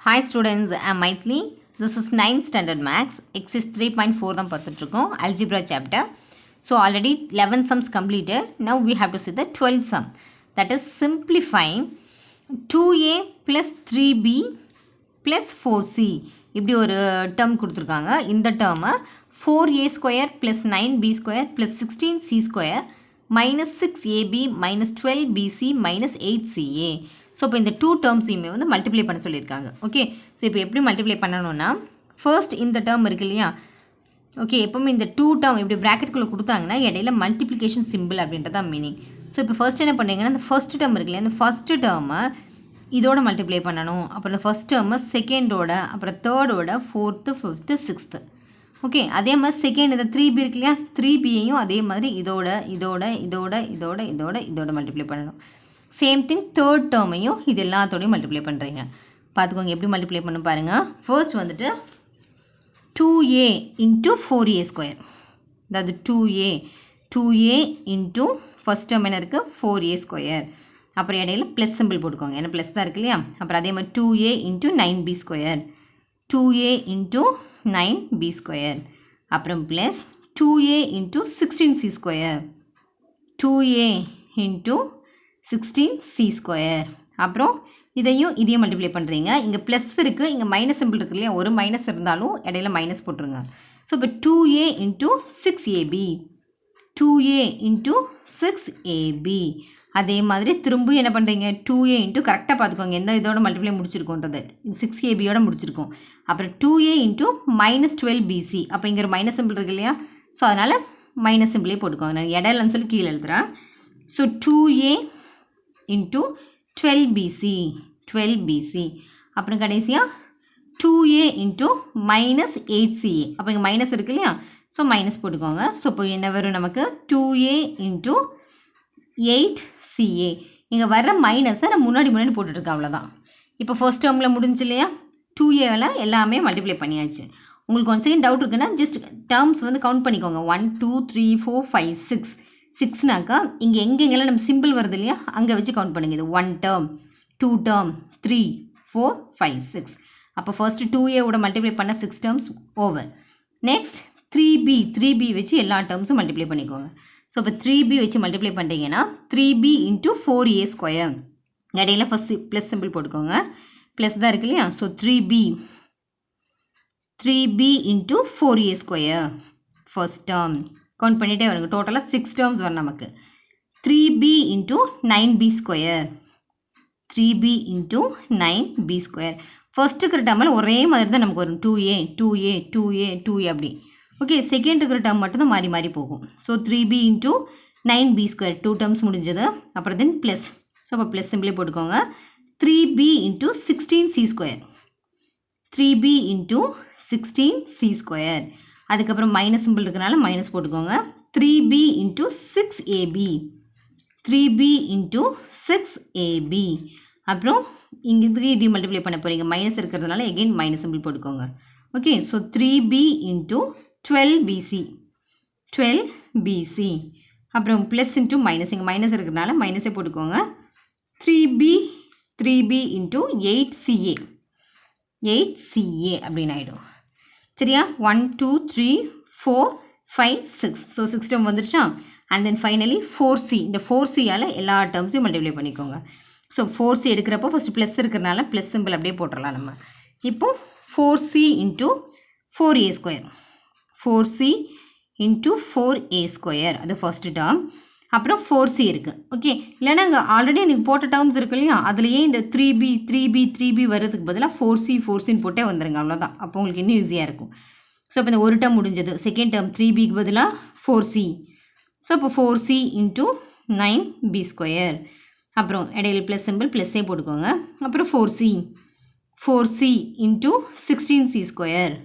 Hi students, I am Maithili. This is 9th standard maths, exercise 3.4 தான் பார்த்துட்ருக்கோம், algebra chapter. So already 11 sums completed. Now we have to see the 12th sum. That is simplifying 2a plus 3b plus 4c. இப்படி ஒரு term கொடுத்துருக்காங்க. இந்த term 4a square plus 9b square plus 16c square minus 6ab minus 12bc minus 8ca. So இப்போ இந்த two டேர்ம்ஸையுமே வந்து multiply பண்ண சொல்லியிருக்காங்க. Okay, so இப்போ எப்படி மல்டிப்ளை பண்ணணும்னா ஃபர்ஸ்ட் இந்த டேர்ம் இருக்கு இல்லையா, ஓகே, எப்போவுமே இந்த டூ டேர்ம் இப்படி ப்ராக்கெட்டுக்குள்ளே கொடுத்தாங்கன்னா இடையில மல்டிப்ளிகேஷன் சிம்பிள் அப்படின்றதான் மீனிங். ஸோ இப்போ ஃபர்ஸ்ட் என்ன பண்ணுறீங்கன்னா இந்த ஃபர்ஸ்ட் டேர்ம் இருக்கு இல்லையா, இந்த ஃபர்ஸ்ட் டேர்மை இதோட மல்டிப்ளை பண்ணணும், அப்புறம் இந்த ஃபர்ஸ்ட் டேர்மை செகண்டோட, அப்புறம் தேர்டோட, ஃபோர்த்து, ஃபிஃப்த்து, சிக்ஸ்த்து. ஓகே, அதே மாதிரி செகண்ட் இந்த 3b இருக்கு இல்லையா, 3bயையும் அதே மாதிரி இதோட இதோட இதோட இதோட இதோட இதோட மல்டிப்ளை பண்ணணும். சேம் திங் தேர்ட் டேர்மையும் இது எல்லாத்தோடையும் மல்டிப்ளை பண்ணுறீங்க. பார்த்துக்கோங்க எப்படி மல்டிப்ளை பண்ண பாருங்கள். ஃபர்ஸ்ட் வந்துட்டு 2a இன்ட்டு 4a ஸ்கொயர், அதாவது 2a இன்ட்டு ஃபர்ஸ்ட் டேர்ம் என்ன இருக்குது 4a ஸ்கொயர், அப்புறம் இடையில ப்ளஸ் சிம்பிள் போட்டுக்கோங்க, ஏன்னா ப்ளஸ் தான் இருக்கு இல்லையா. அப்புறம் அதே மாதிரி 2a into 9b square, 2a into 9b square, அப்புறம் plus 2a into 16c square, 2a into 16c square, அப்புறம் இதையும் மல்டிப்ளை பண்ணுறீங்க. இங்கே ப்ளஸ் இருக்குது, இங்கே மைனஸ் சிம்பிள் இருக்கு இல்லையா, ஒரு மைனஸ் இருந்தாலும் இடையில மைனஸ் போட்டுருங்க. ஸோ இப்போ 2a into 6ab, 2a into 6ab. அதே மாதிரி திரும்பவும் என்ன பண்ணுறீங்க, 2a இன்ட்டு கரெக்டாக பார்த்துக்கோங்க எந்த இதோட மல்டிப்ளை முடிச்சிருக்கோன்றது, 6abயோட முடிச்சிருக்கோம். அப்புறம் 2a இன்ட்டு மைனஸ் 12bc, அப்போ இங்கே ஒரு மைனஸ் சிம்பிள் இருக்கு இல்லையா, ஸோ அதனால் மைனஸ் சிம்பிளே போட்டுக்கோங்க, நான் இடையிலன்னு சொல்லி கீழே எழுதுகிறேன். ஸோ 2a இன்ட்டு 12bc, அப்புறம் கடைசியாக 2a இன்ட்டு மைனஸ் 8ca, அப்போ இங்கே மைனஸ் இருக்கு இல்லையா, ஸோ மைனஸ் போட்டுக்கோங்க. ஸோ இப்போ என்ன வரும் நமக்கு 2a இன்ட்டு 8ca. இங்கே வர்ற மைனஸை நான் முன்னாடி போட்டுட்ருக்கேன், அவ்வளோதான். இப்போ ஃபர்ஸ்ட் டேர்மில் முடிஞ்சு இல்லையா, 2aவில் எல்லாமே மல்டிப்ளை பண்ணியாச்சு. உங்களுக்கு ஒன் செகண்ட் டவுட் இருக்குன்னா ஜஸ்ட் டேர்ம்ஸ் வந்து கவுண்ட் பண்ணிக்கோங்க, 1 2 3 4 5 6. 6நாக்கா இங்கே எங்கெங்கெல்லாம் நம்ம சிம்பிள் வருது இல்லையா, அங்கே வச்சு கவுண்ட் பண்ணுங்க. இது 1 டேர்ம், 2 டேர்ம், 3 4 5 6. அப்போ ஃபர்ஸ்ட் 2aவோட மல்டிப்ளை பண்ண 6 டேர்ம்ஸ் ஓவர். நெக்ஸ்ட் 3b வச்சு எல்லா டேர்ம்ஸும் மல்டிப்ளை பண்ணிக்கோங்க. ஸோ இப்போ 3b வச்சு மல்டிப்ளை பண்ணுறீங்கன்னா 3b இன்ட்டு 4a ஸ்கொயர், இடையில ஃபஸ்ட் ப்ளஸ் சிம்பிள் போட்டுக்கோங்க, ப்ளஸ் தான் இருக்கு இல்லையா. So 3b into 4a square first term count பண்ணிகிட்டே வருங்க, டோட்டலாக 6 டேர்ம்ஸ் வரும் நமக்கு. 3b into 9b square, 3b into 9b square. First இருக்கிற டேர்மில் ஒரே மாதிரி தான் நமக்கு வரும், 2a அப்படி. ஓகே, செகண்ட் இருக்கிற டேர்ம் மட்டும் தான் மாறி மாறி போகும். So 3b into 9b square 2 terms முடிஞ்சது, அப்புறம் தென் ப்ளஸ். ஸோ அப்போ ப்ளஸ் சிம்பிளே போட்டுக்கோங்க. 3b into 16c square, 3b into 16c square, அதுக்கப்புறம் மைனஸ் சிம்பிள் இருக்கிறனால மைனஸ் போட்டுக்கோங்க. 3b into 6ab, 3b into 6ab, அப்புறம் இங்கே இதுக்கு இதையும் மல்டிப்ளை பண்ண போகிறீங்க, மைனஸ் இருக்கிறதுனால எகெயின் மைனஸ் சிம்பிள் போட்டுக்கோங்க. Okay, so 3b into 12bc, அப்புறம் ப்ளஸ் இன்ட்டு மைனஸ், இங்கே மைனஸ் இருக்கிறதுனால மைனஸே போட்டுக்கோங்க. 3b இன்ட்டு 8ca அப்படின்னு ஆகிடும். சரியா, 1 2 3 4 5 6. ஸோ 6 டேர்ம் வந்துருச்சா. அண்ட் தென் ஃபைனலி 4c, இந்த 4cயால் எல்லா டேர்ம்ஸையும் மல்டிப்ளை பண்ணிக்கோங்க. ஸோ 4c எடுக்கிறப்போ ஃபஸ்ட்டு ப்ளஸ் இருக்கிறனால ப்ளஸ் சிம்பிள் அப்படியே போட்டுடலாம் நம்ம. இப்போ 4c into 4a square, 4c into 4a square, அது ஃபர்ஸ்ட் டேர்ம். அப்புறம் 4c இருக்குது. ஓகே, இல்லைனா இங்கே ஆல்ரெடி எனக்கு போட்ட டேர்ம்ஸ் இருக்கு இல்லையா, அதுலேயே இந்த 3b வர்றதுக்கு பதிலாக 4cன்னு போட்டே வந்துடுங்க, அவ்வளோதான். அப்போ உங்களுக்கு இன்னும் ஈஸியாக இருக்கும். ஸோ இப்போ இந்த ஒரு டேர்ம் முடிஞ்சது, செகண்ட் டேர்ம் 3bக்கு பதிலாக 4c. ஸோ இப்போ 4c இன்ட்டு 9b ஸ்கொயர், அப்புறம் இடையில ப்ளஸ் சிம்பிள் ப்ளஸ்ஸே போட்டுக்கோங்க. அப்புறம் 4c இன்ட்டு 16c ஸ்கொயர்,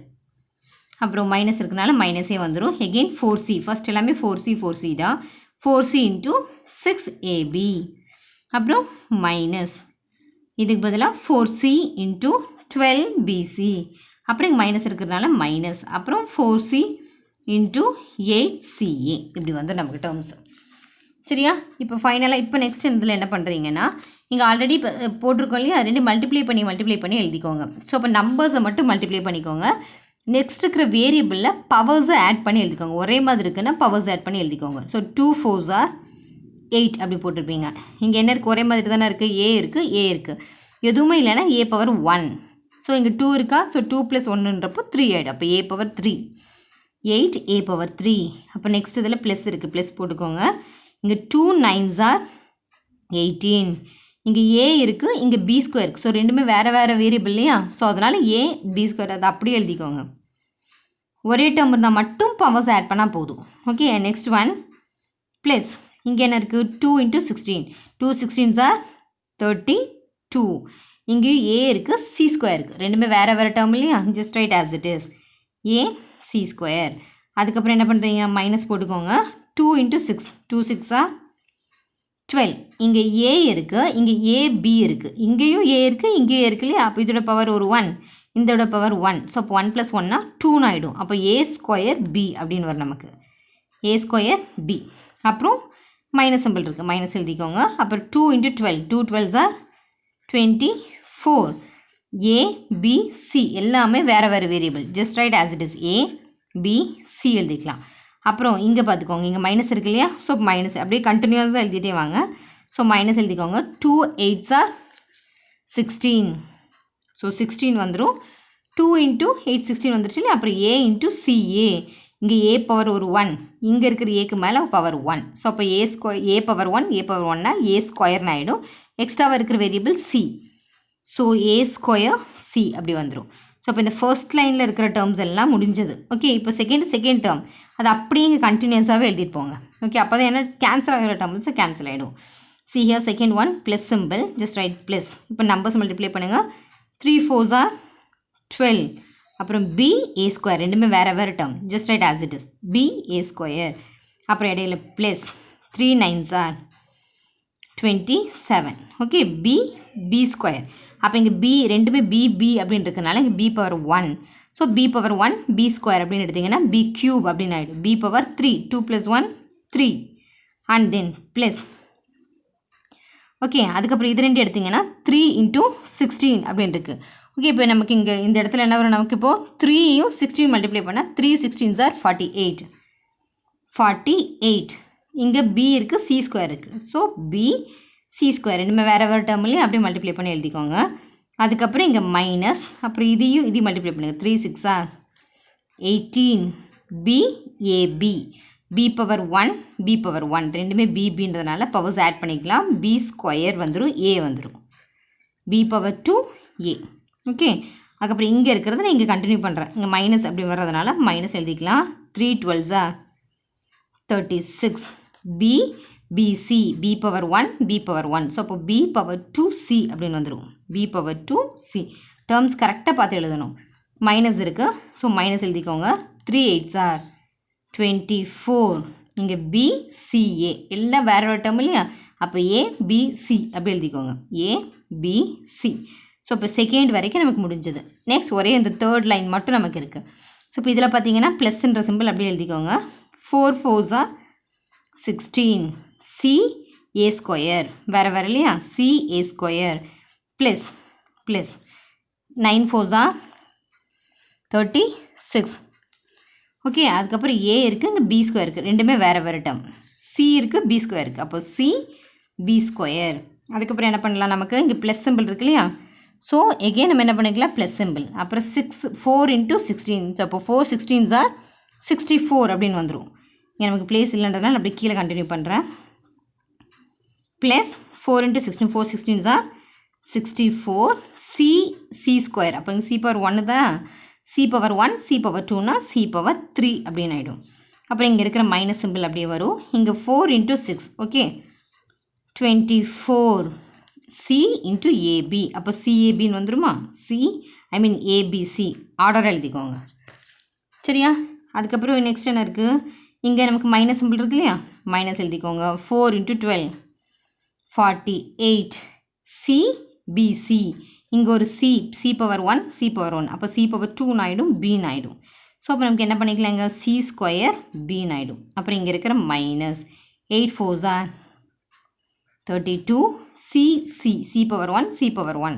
அப்புறம் மைனஸ் இருக்கனால மைனஸே வந்துடும். எகெயின் 4c, ஃபஸ்ட் எல்லாமே 4c தான். 4c இன்ட்டு 6ab, அப்புறம் மைனஸ், இதுக்கு பதிலாக 4c இன்ட்டு 12bc, அப்புறம் இங்கே மைனஸ் இருக்கிறதுனால மைனஸ், அப்புறம் 4c இன்ட்டு 8ca, இப்படி வந்து நமக்கு டேர்ம்ஸ். சரியா, இப்போ ஃபைனலாக இப்போ நெக்ஸ்ட் இதில் என்ன பண்ணுறீங்கன்னா இங்கே ஆல்ரெடி போட்டிருக்கோம் இல்லையா, அது ரெண்டு மல்டிப்ளை பண்ணி எழுதிக்கோங்க. ஸோ அப்போ நம்பர்ஸை மட்டும் மல்டிப்ளை பண்ணிக்கோங்க. நெக்ஸ்ட் இருக்கிற வேரியபிளில் பவர்ஸை ஆட் பண்ணி எழுதிக்கோங்க. ஒரே மாதிரி இருக்குன்னா பவர்ஸ் ஆட் பண்ணி எழுதிக்கோங்க. ஸோ 2 4s are 8 அப்படி போட்டிருப்பீங்க. இங்கே என்ன இருக்குது, ஒரே மாதிரி தானே இருக்குது, ஏ இருக்குது. எதுவுமே இல்லைன்னா a பவர் 1. ஸோ இங்கே 2 இருக்கா, ஸோ 2 + 1ன்றப்போ 3 ஆகிடும். அப்போ a பவர் 3, 8 a பவர் 3. அப்போ நெக்ஸ்ட் இதில் ப்ளஸ் இருக்குது, ப்ளஸ் போட்டுக்கோங்க. இங்கே 2 9s are 18. இங்கே a இருக்குது, இங்கே b² இருக்குது. ஸோ ரெண்டுமே வேறு வேரியபிள் இல்லையா, ஸோ அதனால் a b² அதை அப்படியே எழுதிக்கோங்க. ஒரே டேர்ம் இருந்தால் மட்டும் பவர்ஸ் ஆட் பண்ணால் போதும். Okay, next one plus. இங்கே என்ன இருக்குது, 2 × 16. 2 16s are 32. இங்கே a இருக்குது, c² இருக்குது. ரெண்டுமே வேறு டேர்ம் இல்லையா, just right as it is a c². அதுக்கப்புறம் என்ன பண்ணுறீங்க, மைனஸ் போட்டுக்கோங்க. 2 × 6. 2 6s are 12. இங்கே a இருக்குது, இங்கே ab இருக்குது. இங்கேயும் a இருக்குது, இங்கேயும் இருக்குது இல்லையா, அப்போ இதோட பவர் ஒரு 1, இதோட பவர் 1. ஸோ அப்போ 1 + 1 2 ஆகிடும். அப்போ a² b அப்படின்னு வரும் நமக்கு, a² b. அப்புறம் மைனஸ் சிம்பிள் இருக்குது, மைனஸ் எழுதிக்கோங்க. அப்புறம் 2 × 12. 2 12s are 24. a b c எல்லாமே வேறு variable, just right as it is a b c எழுதிக்கலாம். அப்புறம் இங்கே பார்த்துக்கோங்க, இங்கே மைனஸ் இருக்கு இல்லையா, ஸோ மைனஸ் அப்படியே கண்டினியூஸாக எழுதிட்டே வாங்க. ஸோ மைனஸ் எழுதிக்கோங்க. 2 8s are 16. ஸோ 16 வந்துடும். 2 × 8 16 வந்துருச்சு இல்லையா. அப்புறம் a × ca. இங்கே a பவர் ஒரு 1, இங்கே இருக்கிற ஏக்கு மேலே பவர் 1. ஸோ அப்போ a பவர் 1 a பவர் 1னா a² ஆகிடும். எக்ஸ்ட்ராவாக இருக்கிற variable c. So a² c அப்படி வந்துடும். ஸோ அப்போ இந்த ஃபர்ஸ்ட் லைனில் இருக்கிற டேர்ம்ஸ் எல்லாம் முடிஞ்சது. ஓகே, இப்போ செகண்ட் டேர்ம் அது அப்படியே இங்கே கண்டினியூஸாகவே எழுதிட்டு போங்க. ஓகே, அப்போ தான் என்ன கேன்சல் ஆகிற டேர்ம்ஸ் கேன்சல் ஆகிடும். See here second one plus symbol, just right plus. இப்போ நம்பர்ஸ் மல்டிப்ளை பண்ணுங்கள். 3 4s are 12. அப்புறம் b a², ரெண்டுமே வேறு term, just right as it is b a². அப்புறம் இடையில plus 3 9s are 27. Okay, b b². அப்போ இங்கே b ரெண்டுமே b அப்படின்னு இருக்கனால இங்கே b power 1. So b power 1 b² அப்படின்னு எடுத்திங்கன்னா b³ அப்படின்னு ஆகிடும். b power 3, 2 + 1 3 and then plus. Okay, அதுக்கப்புறம் இது ரெண்டு எடுத்திங்கன்னா 3 × 16 அப்படின்னு இருக்குது. ஓகே, இப்போ நமக்கு இங்கே இந்த இடத்துல என்ன வரும், நமக்கு இப்போது 3யும் 16 மல்டிப்ளை பண்ணால் 3 16s are 48. 48. இங்கே b இருக்குது, c² இருக்குது. ஸோ b c² ரெண்டுமே வேறு டேர்ம் இல்லையா, அப்படியே மல்டிப்ளை பண்ணி எழுதிக்கோங்க. அதுக்கப்புறம் இங்கே மைனஸ், அப்புறம் இதையும் மல்டிப்ளை பண்ணுங்கள். 3 6s are 18. b ab. b power 1 b power 1 ரெண்டுமே bன்றதுனால பவர்ஸ் ஆட் பண்ணிக்கலாம். b² வந்துடும், a வந்துடும். b power 2 a. ஓகே, அதுக்கப்புறம் இங்கே இருக்கிறத நான் இங்கே கண்டினியூ பண்ணுறேன். இங்கே மைனஸ் அப்படி வர்றதுனால மைனஸ் எழுதிக்கலாம். 3 12s are 36. b bc. b power 1 b power 1. So அப்போ b பவர் 2 c அப்படின்னு வந்துடும். b power 2 c. டேர்ம்ஸ் கரெக்டாக பார்த்து எழுதணும். மைனஸ் இருக்குது, ஸோ மைனஸ் எழுதிக்கோங்க. 3 8s are 24. இங்கே b c a எல்லாம் வேறு டேர்ம் இல்லையா, அப்போ a b c அப்படி எழுதிக்கோங்க. a b c. ஸோ இப்போ செகண்ட் வரைக்கும் நமக்கு முடிஞ்சது. நெக்ஸ்ட் ஒரே இந்த தேர்ட் லைன் மட்டும் நமக்கு இருக்குது. ஸோ இப்போ இதில் பார்த்தீங்கன்னா ப்ளஸ்ன்ற சிம்பிள் அப்படியே எழுதிக்கோங்க. 4 4s are 16. c a² வேறு இல்லையா, c a² plus plus 9 4s are 36. Okay, அதுக்கப்புறம் a இருக்குது, இங்கே b² இருக்குது. ரெண்டுமே வேறு டேர்ம். c இருக்குது, b² இருக்குது. அப்போ c b². அதுக்கப்புறம் என்ன பண்ணலாம், நமக்கு இங்கே ப்ளஸ் சிம்பிள் இருக்கு இல்லையா, ஸோ எகெயின் நம்ம என்ன பண்ணிக்கலாம், ப்ளஸ் சிம்பிள். அப்புறம் 4 × 16. ஸோ அப்போ 4 16s are 64 அப்படின்னு வந்துடும். இங்கே நமக்கு ப்ளேஸ் இல்லைன்றதுனால அப்படி கீழே கண்டினியூ பண்ணுறேன். Plus 4 × 16 4 16s are 64. c² அப்போ இங்கே c பவர் 1 தான், c பவர் 1 c பவர் 2னா c பவர் 3 அப்படின்னு ஆகிடும். அப்புறம் இங்கே இருக்கிற மைனஸ் சிம்பிள் அப்படியே வரும். இங்கே 4 × 6. ஓகே, 24. c × ab. அப்போ cabன்னு வந்துருமா, abc ஆர்டர் எழுதிக்கோங்க. சரியா, அதுக்கப்புறம் நெக்ஸ்ட் என்ன இருக்குது, இங்கே நமக்கு மைனஸ் சிம்பிள் இருக்கு இல்லையா, மைனஸ் எழுதிக்கோங்க. 4 × 12 48. c bc. இங்கே ஒரு c பவர் 1 c பவர் 1. அப்போ c பவர் 2 ஆகிடும், bன்னு ஆகிடும். ஸோ அப்போ நமக்கு என்ன பண்ணிக்கலாம், இங்கே c² bன்னு ஆகிடும். அப்புறம் இங்கே இருக்கிற minus 8 4s are 32 C power 1 C power 1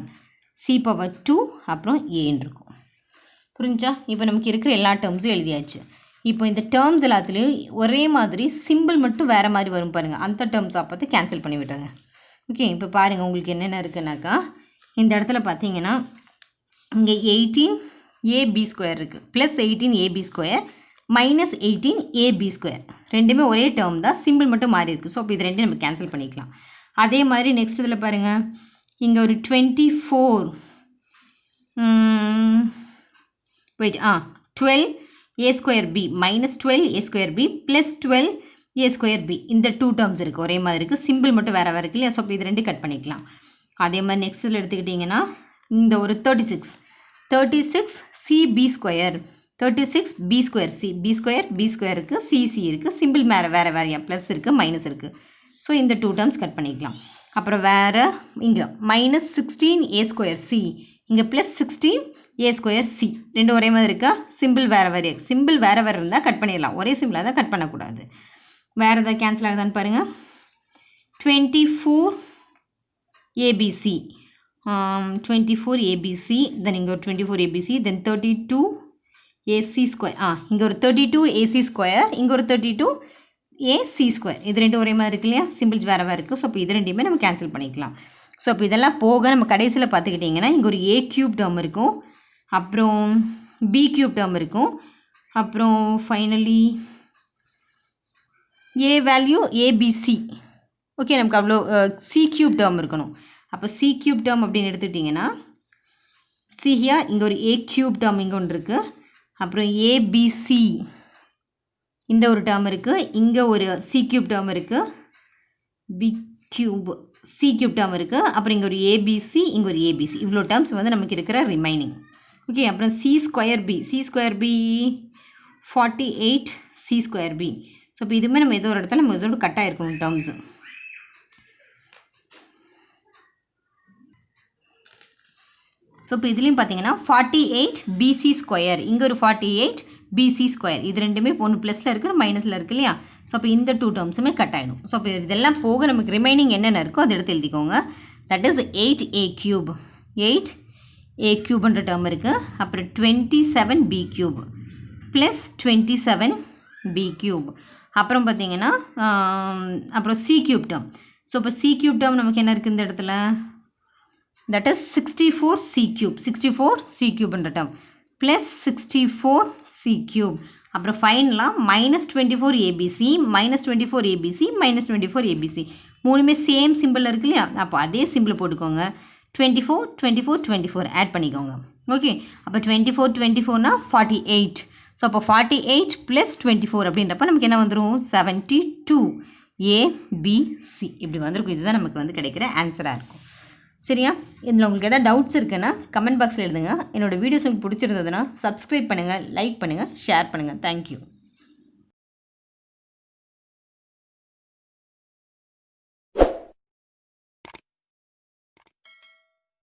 C power 2 அப்புறம் ஏன்னு இருக்கும். புரிஞ்சா? இப்போ நமக்கு இருக்கிற எல்லா டேர்ம்ஸும் எழுதியாச்சு. இப்போ இந்த டேர்ம்ஸ் எல்லாத்துலேயும் ஒரே மாதிரி சிம்பிள் மட்டும் வேறு மாதிரி வரும் பாருங்கள். அந்த டேர்ம்ஸை பார்த்து கேன்சல் பண்ணி விட்டுருங்க. ஓகே, இப்போ பாருங்கள் உங்களுக்கு என்னென்ன இருக்குன்னாக்கா, இந்த இடத்துல பார்த்தீங்கன்னா இங்கே 18ab² இருக்குது, ப்ளஸ் 18ab² மைனஸ் 18ab². ரெண்டுமே ஒரே டேர்ம் தான், சிம்பிள் மட்டும் மாறி இருக்குது. ஸோ இப்போ இது ரெண்டும் நம்ம கேன்சல் பண்ணிக்கலாம். அதே மாதிரி நெக்ஸ்ட் இதில் பாருங்கள், இங்கே ஒரு 24 12a² minus 12a² plus 12a². இந்த 2 டேர்ம்ஸ் இருக்குது, ஒரே மாதிரி இருக்குது, சிம்பிள் மட்டும் வேறு வேறு இருக்கு இல்லையா? ஸோ இப்போ இது ரெண்டு கட் பண்ணிக்கலாம். அதே மாதிரி நெக்ஸ்ட்டில் எடுத்துக்கிட்டிங்கன்னா இந்த ஒரு 36cb², 36b²c, b² இருக்குது, cc இருக்குது, சிம்பிள் வேறு வேறையா, ப்ளஸ் இருக்குது மைனஸ் இருக்குது. ஸோ இந்த 2 டேர்ம்ஸ் கட் பண்ணிக்கலாம். அப்புறம் வேறு இங்கே மைனஸ் 16a²c, இங்கே ப்ளஸ் 16a²c, ரெண்டும் ஒரே மாதிரி இருக்கா? சிம்பிள் வேறு இருந்தால் கட் பண்ணிடலாம், ஒரே சிம்பிளாக தான் கட் பண்ணக்கூடாது. வேறு எதாவது கேன்சல் ஆகுதான்னு பாருங்கள். 24abc, 24abc, தென் இங்கே ஒரு 24abc, தென் 32ac², இங்கே ஒரு 32ac², இங்கே ஒரு 32ac². இது ரெண்டும் ஒரே மாதிரி இருக்கு இல்லையா? சிம்பிள்ஸ் வேறு இருக்குது. ஸோ இப்போ இது ரெண்டையுமே நம்ம கேன்சல் பண்ணிக்கலாம். ஸோ இப்போ இதெல்லாம் போக நம்ம கடைசியில் பார்த்துக்கிட்டிங்கன்னா இங்கே ஒரு a³ டேர்ம் இருக்கும், அப்புறம் b³ டேர்ம் இருக்கும், அப்புறம் finally a value abc. Okay, நமக்கு அவ்வளோ c³ டேர்ம் இருக்கணும். அப்போ c³ டேர்ம் அப்படின்னு எடுத்துக்கிட்டிங்கன்னா சிஹியா இங்கே ஒரு a³ டேர்ம் இங்கே ஒன்று இருக்குது, அப்புறம் abc இந்த ஒரு டேர்ம் இருக்குது, இங்கே ஒரு c³ டேர்ம் இருக்குது, c³ டேர்ம் இருக்குது, அப்புறம் இங்கே ஒரு abc, இங்கே ஒரு abc. இவ்வளோ டேர்ம்ஸ் வந்து நமக்கு இருக்கிற ரிமைனிங். ஓகே, அப்புறம் c²b 48c²b. ஸோ இப்போ இதுவுமே நம்ம ஏதோ ஒரு இடத்துல நம்ம இதோட கட்டாக இருக்கணும் டேர்ம்ஸு. ஸோ இப்போ இதுலேயும் பார்த்தீங்கன்னா 48bc², இங்கே ஒரு 48bc². இது ரெண்டுமே ஒன்று ப்ளஸில் இருக்குது, மைனஸில் இருக்குது இல்லையா? ஸோ அப்போ இந்த 2 டேர்ம்ஸுமே கட் ஆகிடும். ஸோ இப்போ இதெல்லாம் போக நமக்கு ரிமைனிங் என்னென்ன இருக்கோ அதை எடுத்து எழுதிக்கோங்க. That is 8a³ 8a³ term இருக்குது, அப்புறம் 27b³ ப்ளஸ் 27b³. அப்புறம் பார்த்தீங்கன்னா அப்புறம் c³ டேர்ம். ஸோ இப்போ c³ டேர்ம் நமக்கு என்ன இருக்குது இந்த இடத்துல? That is 64c³ term plus 64c³. அப்புறம் ஃபைனலாக minus 24abc, minus 24abc, minus 24abc. மூணுமே சேம் சிம்பிள் இருக்கு இல்லையா? அப்போ அதே சிம்பிள் போட்டுக்கோங்க. 24 24 24 ஆட் பண்ணிக்கோங்க. ஓகே, அப்போ 24 24னா 48. ஸோ அப்போ 48 ப்ளஸ் 24 அப்படின்றப்ப நமக்கு என்ன வந்துடும்? 72 abc இப்படி வந்திருக்கும். இதுதான் நமக்கு வந்து கிடைக்கிற ஆன்சராக இருக்கும். சரியா? இதில் உங்களுக்கு எதாவது டவுட்ஸ் இருக்குன்னா கமெண்ட் பாக்ஸில் எழுதுங்க. என்னோடய வீடியோஸ் உங்களுக்கு பிடிச்சிருந்ததுன்னா சப்ஸ்கிரைப் பண்ணுங்கள், லைக் பண்ணுங்கள், ஷேர் பண்ணுங்கள். தேங்க்யூ.